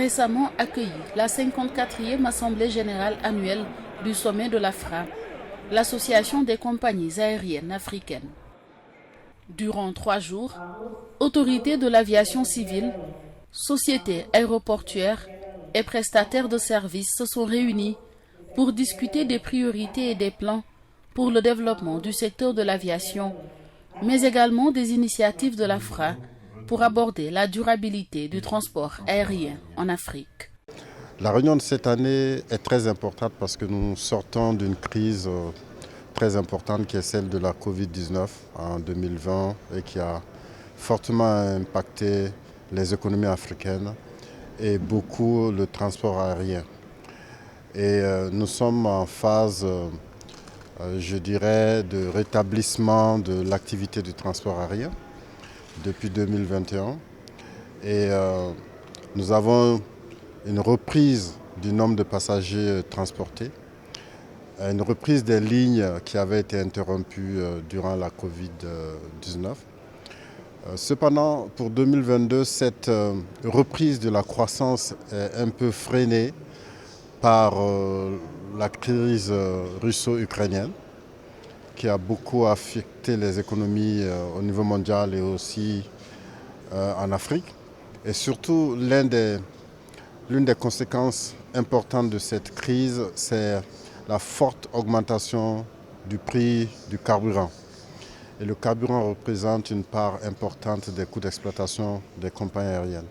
récemment accueilli la 54e Assemblée générale annuelle du sommet de l'AFRA, l'Association des compagnies aériennes africaines. Durant 3 jours, autorités de l'aviation civile, sociétés aéroportuaires et prestataires de services se sont réunis pour discuter des priorités et des plans pour le développement du secteur de l'aviation, mais également des initiatives de l'AFRA pour aborder la durabilité du transport aérien en Afrique. La réunion de cette année est très importante parce que nous sortons d'une crise très importante qui est celle de la Covid-19 en 2020 et qui a fortement impacté les économies africaines et beaucoup le transport aérien. Et nous sommes en phase, je dirais, de rétablissement de l'activité du transport aérien depuis 2021. Et nous avons une reprise du nombre de passagers transportés, une reprise des lignes qui avaient été interrompues durant la Covid-19. Cependant, pour 2022, cette reprise de la croissance est un peu freinée par la crise russo-ukrainienne qui a beaucoup affecté les économies au niveau mondial et aussi en Afrique. Et surtout, l'une des conséquences importantes de cette crise, c'est la forte augmentation du prix du carburant. Et le carburant représente une part importante des coûts d'exploitation des compagnies aériennes.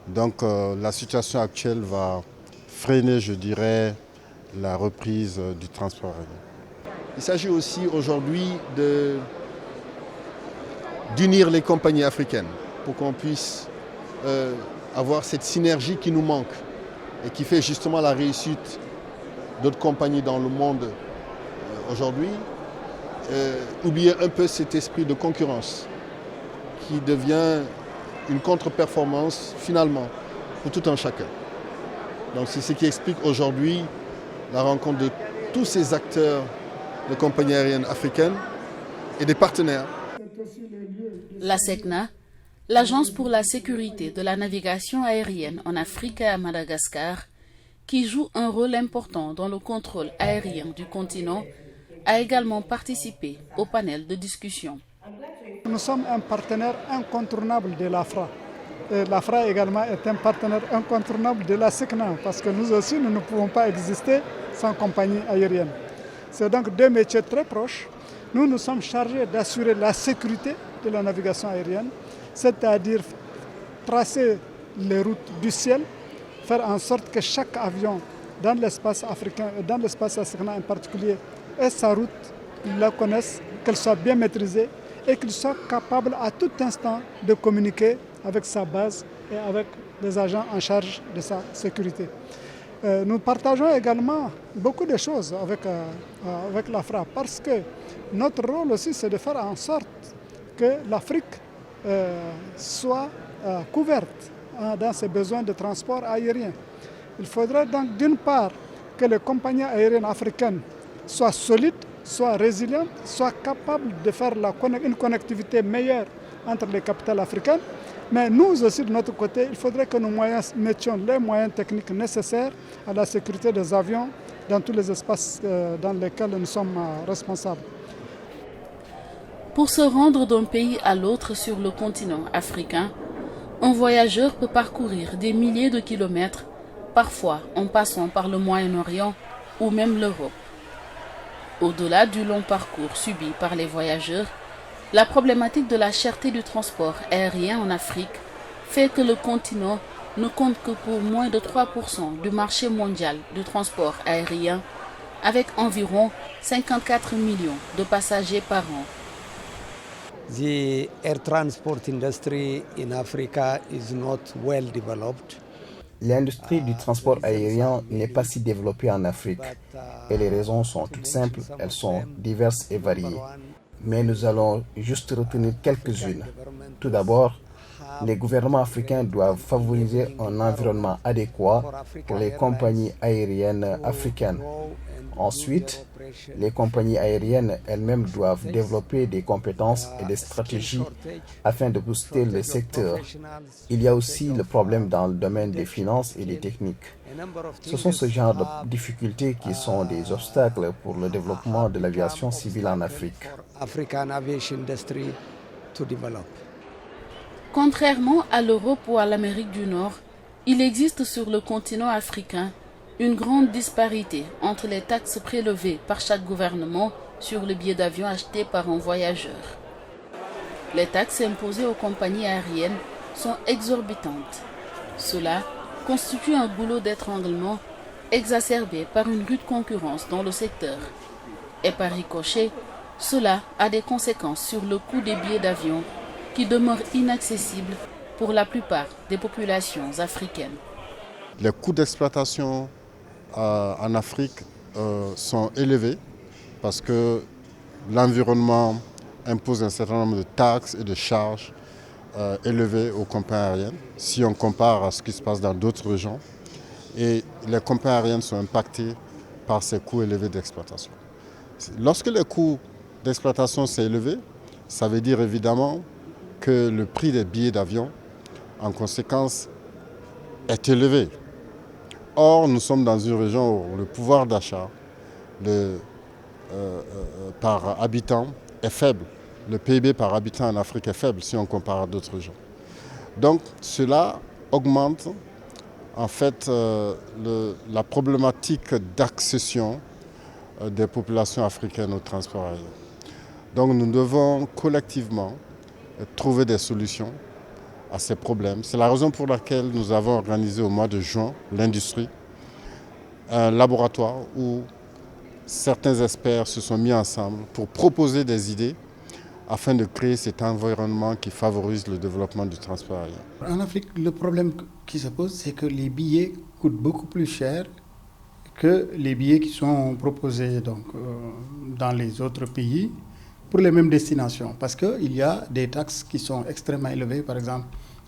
Donc la situation actuelle va freiner, je dirais, la reprise du transport aérien. Il s'agit aussi aujourd'hui d'unir les compagnies africaines pour qu'on puisse avoir cette synergie qui nous manque et qui fait justement la réussite d'autres compagnies dans le monde aujourd'hui. Oublier un peu cet esprit de concurrence qui devient une contre-performance finalement pour tout un chacun. Donc c'est ce qui explique aujourd'hui la rencontre de tous ces acteurs de compagnies aériennes africaines et des partenaires. La SECNA, l'Agence pour la sécurité de la navigation aérienne en Afrique et à Madagascar, qui joue un rôle important dans le contrôle aérien du continent, a également participé au panel de discussion. Nous sommes un partenaire incontournable de l'AFRA. L'AFRA également est un partenaire incontournable de la SECNA parce que nous aussi, nous ne pouvons pas exister sans compagnie aérienne. C'est donc deux métiers très proches. Nous, nous sommes chargés d'assurer la sécurité de la navigation aérienne, c'est-à-dire tracer les routes du ciel, faire en sorte que chaque avion dans l'espace africain et dans l'espace SECNA en particulier ait sa route, qu'il la connaisse, qu'elle soit bien maîtrisée et qu'il soit capable à tout instant de communiquer avec sa base et avec les agents en charge de sa sécurité. Nous partageons également beaucoup de choses avec l'AFRA parce que notre rôle aussi c'est de faire en sorte que l'Afrique soit couverte dans ses besoins de transport aérien. Il faudrait donc d'une part que les compagnies aériennes africaines soient solides, soient résilientes, soient capables de faire une connectivité meilleure entre les capitales africaines. Mais nous aussi, de notre côté, il faudrait que nous mettions les moyens techniques nécessaires à la sécurité des avions dans tous les espaces dans lesquels nous sommes responsables. Pour se rendre d'un pays à l'autre sur le continent africain, un voyageur peut parcourir des milliers de kilomètres, parfois en passant par le Moyen-Orient ou même l'Europe. Au-delà du long parcours subi par les voyageurs, la problématique de la cherté du transport aérien en Afrique fait que le continent ne compte que pour moins de 3% du marché mondial du transport aérien, avec environ 54 millions de passagers par an. The air transport industry in Africa is not well developed. L'industrie du transport aérien n'est pas si développée en Afrique et les raisons sont toutes simples, elles sont diverses et variées. Mais nous allons juste retenir quelques-unes. Tout d'abord, les gouvernements africains doivent favoriser un environnement adéquat pour les compagnies aériennes africaines. Ensuite, Les compagnies aériennes elles-mêmes doivent développer des compétences et des stratégies afin de booster le secteur. Il y a aussi le problème dans le domaine des finances et des techniques. Ce sont ce genre de difficultés qui sont des obstacles pour le développement de l'aviation civile en Afrique. Contrairement à l'Europe ou à l'Amérique du Nord, il existe sur le continent africain une grande disparité entre les taxes prélevées par chaque gouvernement sur le billet d'avion acheté par un voyageur. Les taxes imposées aux compagnies aériennes sont exorbitantes. Cela constitue un goulot d'étranglement exacerbé par une rude concurrence dans le secteur. Et par ricochet, cela a des conséquences sur le coût des billets d'avion qui demeure inaccessible pour la plupart des populations africaines. Les coûts d'exploitation en Afrique sont élevés parce que l'environnement impose un certain nombre de taxes et de charges élevées aux compagnies aériennes si on compare à ce qui se passe dans d'autres régions. Et les compagnies aériennes sont impactées par ces coûts élevés d'exploitation. Lorsque les coûts d'exploitation sont élevés, ça veut dire évidemment que le prix des billets d'avion, en conséquence, est élevé. Or, nous sommes dans une région où le pouvoir d'achat par habitant est faible. Le PIB par habitant en Afrique est faible si on compare à d'autres régions. Donc, cela augmente en fait la problématique d'accession des populations africaines au transport aérien. Donc, nous devons collectivement trouver des solutions à ces problèmes. C'est la raison pour laquelle nous avons organisé au mois de juin l'industrie, un laboratoire où certains experts se sont mis ensemble pour proposer des idées afin de créer cet environnement qui favorise le développement du transport aérien. En Afrique, le problème qui se pose, c'est que les billets coûtent beaucoup plus cher que les billets qui sont proposés dans les autres pays pour les mêmes destinations. Parce qu'il y a des taxes qui sont extrêmement élevées, par exemple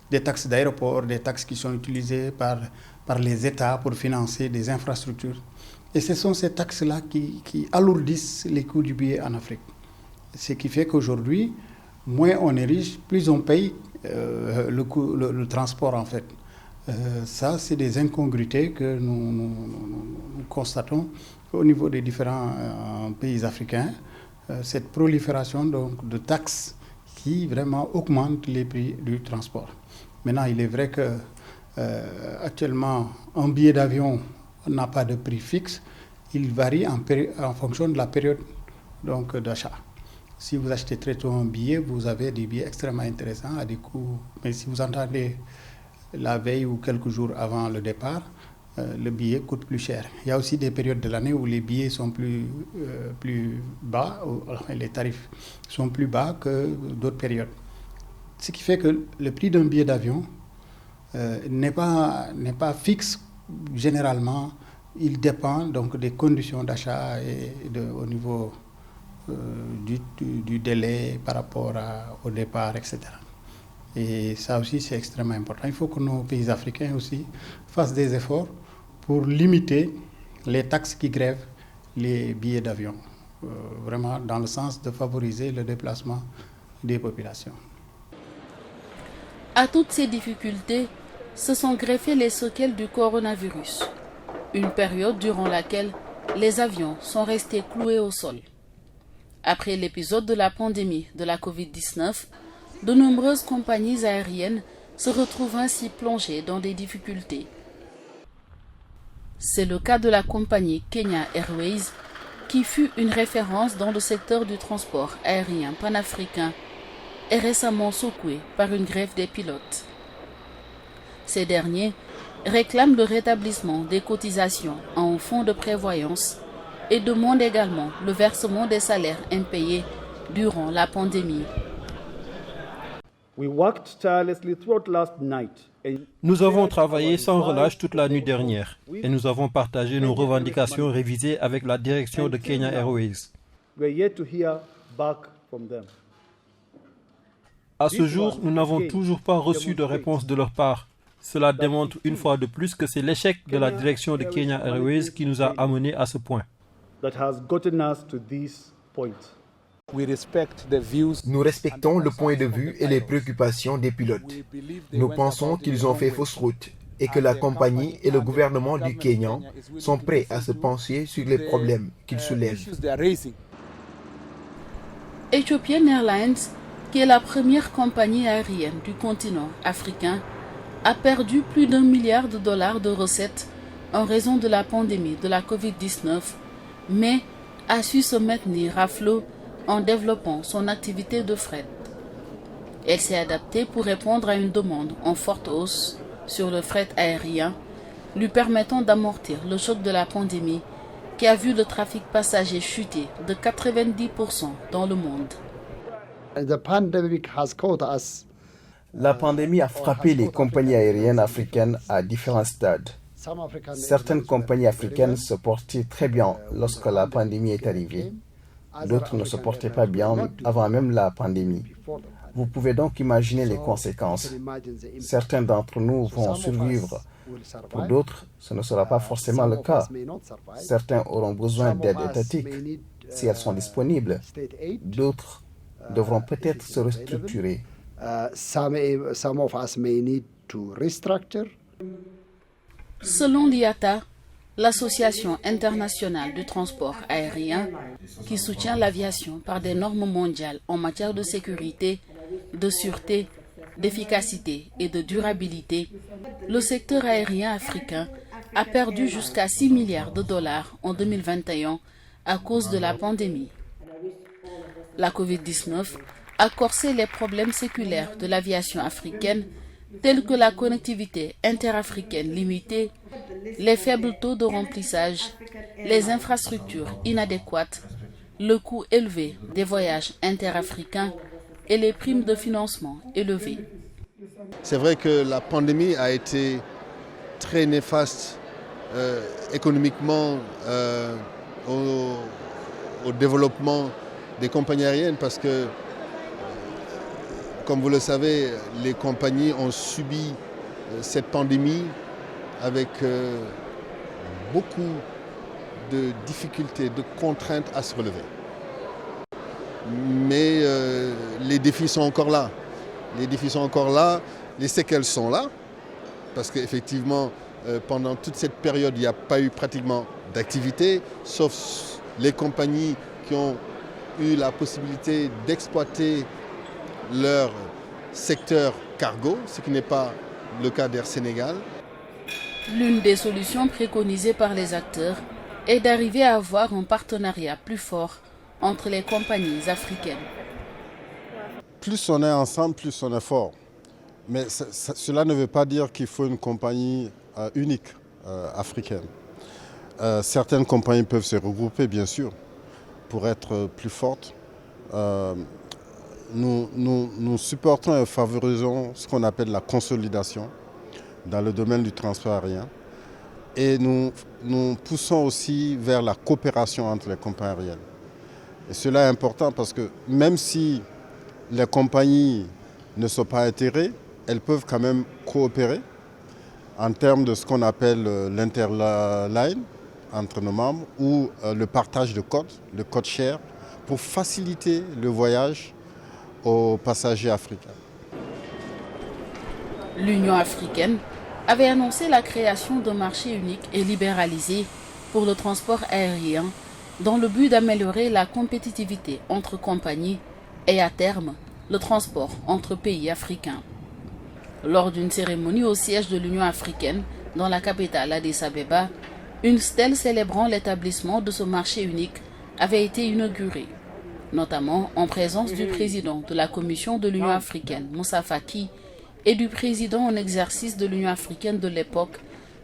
des taxes d'aéroport, des taxes qui sont utilisées par les États pour financer des infrastructures. Et ce sont ces taxes-là qui alourdissent les coûts du billet en Afrique. Ce qui fait qu'aujourd'hui, moins on est riche, plus on paye le transport en fait. Ça, c'est des incongruités que nous constatons au niveau des différents pays africains. Cette prolifération donc, de taxes qui vraiment augmentent les prix du transport. Maintenant, il est vrai que actuellement, un billet d'avion n'a pas de prix fixe. Il varie en fonction de la période d'achat. Si vous achetez très tôt un billet, vous avez des billets extrêmement intéressants à des coûts. Mais si vous entendez la veille ou quelques jours avant le départ, le billet coûte plus cher. Il y a aussi des périodes de l'année où les billets sont plus bas, les tarifs sont plus bas que d'autres périodes. Ce qui fait que le prix d'un billet d'avion n'est pas fixe généralement. Il dépend donc des conditions d'achat et au niveau du délai par rapport au départ, etc. Et ça aussi, c'est extrêmement important. Il faut que nos pays africains aussi fassent des efforts pour limiter les taxes qui grèvent les billets d'avion, vraiment dans le sens de favoriser le déplacement des populations. À toutes ces difficultés, se sont greffées les séquelles du coronavirus, une période durant laquelle les avions sont restés cloués au sol. Après l'épisode de la pandémie de la Covid-19, de nombreuses compagnies aériennes se retrouvent ainsi plongées dans des difficultés. C'est le cas de la compagnie Kenya Airways, qui fut une référence dans le secteur du transport aérien panafricain et récemment secouée par une grève des pilotes. Ces derniers réclament le rétablissement des cotisations à un fonds de prévoyance et demandent également le versement des salaires impayés durant la pandémie. Nous avons travaillé sans relâche toute la nuit dernière et nous avons partagé nos revendications révisées avec la direction de Kenya Airways. À ce jour, nous n'avons toujours pas reçu de réponse de leur part. Cela démontre une fois de plus que c'est l'échec de la direction de Kenya Airways qui nous a amenés à ce point. Nous respectons le point de vue et les préoccupations des pilotes. Nous pensons qu'ils ont fait fausse route et que la compagnie et le gouvernement du Kenya sont prêts à se pencher sur les problèmes qu'ils soulèvent. Ethiopian Airlines, qui est la première compagnie aérienne du continent africain, a perdu plus d'$1 milliard de recettes en raison de la pandémie de la Covid-19, mais a su se maintenir à flot en développant son activité de fret. Elle s'est adaptée pour répondre à une demande en forte hausse sur le fret aérien, lui permettant d'amortir le choc de la pandémie qui a vu le trafic passager chuter de 90% dans le monde. La pandémie a frappé les compagnies aériennes africaines à différents stades. Certaines compagnies africaines se portaient très bien lorsque la pandémie est arrivée. D'autres ne se portaient pas bien avant même la pandémie. Vous pouvez donc imaginer les conséquences. Certains d'entre nous vont survivre. Pour d'autres, ce ne sera pas forcément le cas. Certains auront besoin d'aide étatique si elles sont disponibles. D'autres devront peut-être se restructurer. Selon l'IATA, l'Association internationale du transport aérien, qui soutient l'aviation par des normes mondiales en matière de sécurité, de sûreté, d'efficacité et de durabilité, le secteur aérien africain a perdu jusqu'à $6 milliards en 2021 à cause de la pandémie. La Covid-19 a corsé les problèmes séculaires de l'aviation africaine, tels que la connectivité interafricaine limitée, les faibles taux de remplissage, les infrastructures inadéquates, le coût élevé des voyages interafricains et les primes de financement élevées. C'est vrai que la pandémie a été très néfaste économiquement au développement des compagnies aériennes parce que, comme vous le savez, les compagnies ont subi cette pandémie avec beaucoup de difficultés, de contraintes à se relever. Mais les défis sont encore là. Les séquelles sont là, parce qu'effectivement, pendant toute cette période, il n'y a pas eu pratiquement d'activité, sauf les compagnies qui ont eu la possibilité d'exploiter leur secteur cargo, ce qui n'est pas le cas d'Air Sénégal. L'une des solutions préconisées par les acteurs est d'arriver à avoir un partenariat plus fort entre les compagnies africaines. Plus on est ensemble, plus on est fort. Mais cela ne veut pas dire qu'il faut une compagnie unique africaine. Certaines compagnies peuvent se regrouper, bien sûr, pour être plus fortes. Nous supportons et favorisons ce qu'on appelle la consolidation dans le domaine du transport aérien. Et nous poussons aussi vers la coopération entre les compagnies aériennes. Et cela est important parce que même si les compagnies ne sont pas intégrées, elles peuvent quand même coopérer en termes de ce qu'on appelle l'interline entre nos membres ou le partage de codes, le code share, pour faciliter le voyage aux passagers africains. L'Union africaine avait annoncé la création d'un marché unique et libéralisé pour le transport aérien dans le but d'améliorer la compétitivité entre compagnies et à terme le transport entre pays africains. Lors d'une cérémonie au siège de l'Union africaine dans la capitale Addis Abeba, une stèle célébrant l'établissement de ce marché unique avait été inaugurée, notamment en présence du président de la Commission de l'Union africaine, Moussa Faki, et du président en exercice de l'Union africaine de l'époque,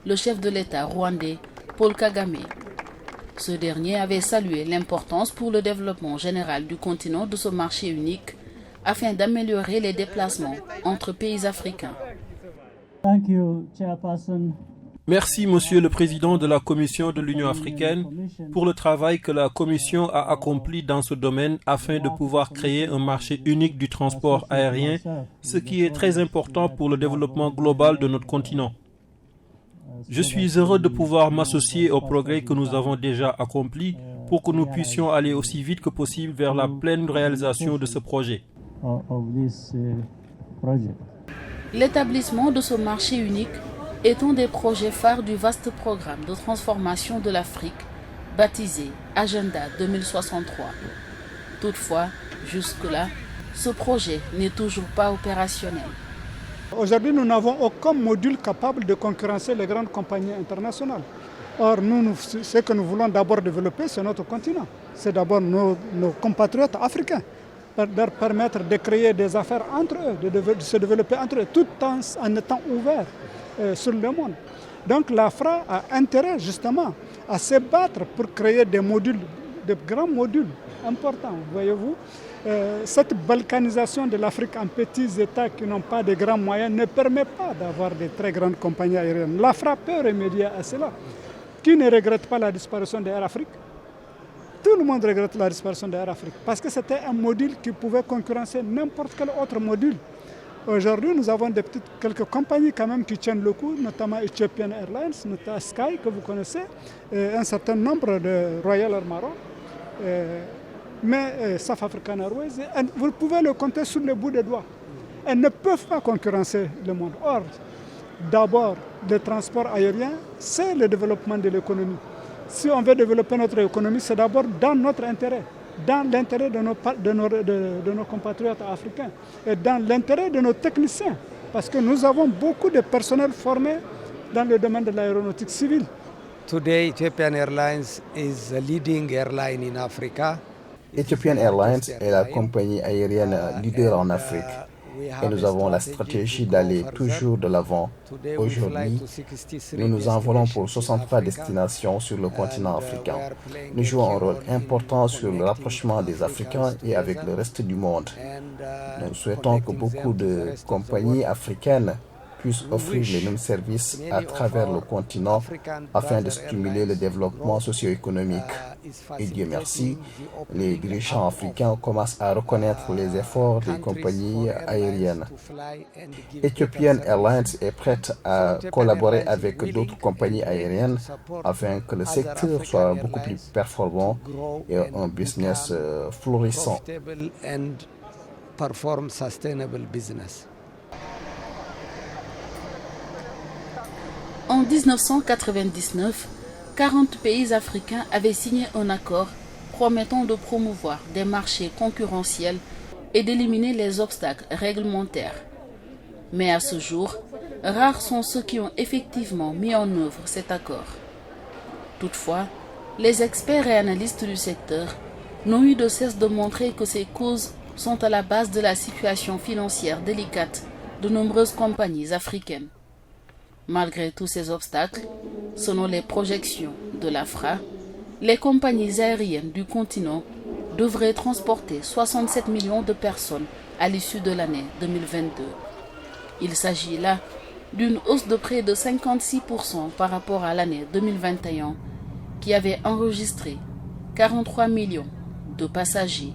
le chef de l'État rwandais, Paul Kagame. Ce dernier avait salué l'importance pour le développement général du continent de ce marché unique afin d'améliorer les déplacements entre pays africains. Merci, Monsieur le Président de la Commission de l'Union africaine, pour le travail que la Commission a accompli dans ce domaine afin de pouvoir créer un marché unique du transport aérien, ce qui est très important pour le développement global de notre continent. Je suis heureux de pouvoir m'associer au progrès que nous avons déjà accompli pour que nous puissions aller aussi vite que possible vers la pleine réalisation de ce projet. L'établissement de ce marché unique est un des projets phares du vaste programme de transformation de l'Afrique, baptisé Agenda 2063. Toutefois, jusque-là, ce projet n'est toujours pas opérationnel. Aujourd'hui, nous n'avons aucun module capable de concurrencer les grandes compagnies internationales. Or, nous, ce que nous voulons d'abord développer, c'est notre continent. C'est d'abord nos compatriotes africains, leur permettre de créer des affaires entre eux, de se développer entre eux, tout en étant ouverts sur le monde. Donc l'AFRA a intérêt justement à se battre pour créer des modules, de grands modules importants, voyez-vous. Cette balkanisation de l'Afrique en petits États qui n'ont pas de grands moyens ne permet pas d'avoir de très grandes compagnies aériennes. L'AFRA peut remédier à cela. Qui ne regrette pas la disparition de Air Afrique? Tout le monde regrette la disparition de Air Afrique parce que c'était un module qui pouvait concurrencer n'importe quel autre module. Aujourd'hui, nous avons quelques compagnies quand même qui tiennent le coup, notamment Ethiopian Airlines, notamment Sky que vous connaissez, et un certain nombre de Royal Air Maroc. Mais South African Airways, vous pouvez le compter sur le bout des doigts. Elles ne peuvent pas concurrencer le monde. Or, d'abord, le transport aérien, c'est le développement de l'économie. Si on veut développer notre économie, c'est d'abord dans notre intérêt, dans l'intérêt de nos compatriotes africains et dans l'intérêt de nos techniciens. Parce que nous avons beaucoup de personnel formé dans le domaine de l'aéronautique civile. Today, Ethiopian Airlines is a leading airline in Africa. Ethiopian Airlines est la compagnie aérienne leader en Afrique et nous avons la stratégie d'aller toujours de l'avant. Aujourd'hui, nous nous envolons pour 63 destinations sur le continent africain. Nous jouons un rôle important sur le rapprochement des Africains et avec le reste du monde. Nous souhaitons que beaucoup de compagnies africaines puissent offrir les mêmes services à travers le continent afin de stimuler le développement socio-économique. Et Dieu merci, les dirigeants africains commencent à reconnaître les efforts des compagnies aériennes. Ethiopian Airlines est prête à collaborer avec d'autres compagnies aériennes afin que le secteur soit beaucoup plus performant et un business florissant. En 1999, 40 pays africains avaient signé un accord promettant de promouvoir des marchés concurrentiels et d'éliminer les obstacles réglementaires. Mais à ce jour, rares sont ceux qui ont effectivement mis en œuvre cet accord. Toutefois, les experts et analystes du secteur n'ont eu de cesse de montrer que ces causes sont à la base de la situation financière délicate de nombreuses compagnies africaines. Malgré tous ces obstacles, selon les projections de l'AFRA, les compagnies aériennes du continent devraient transporter 67 millions de personnes à l'issue de l'année 2022. Il s'agit là d'une hausse de près de 56% par rapport à l'année 2021, qui avait enregistré 43 millions de passagers.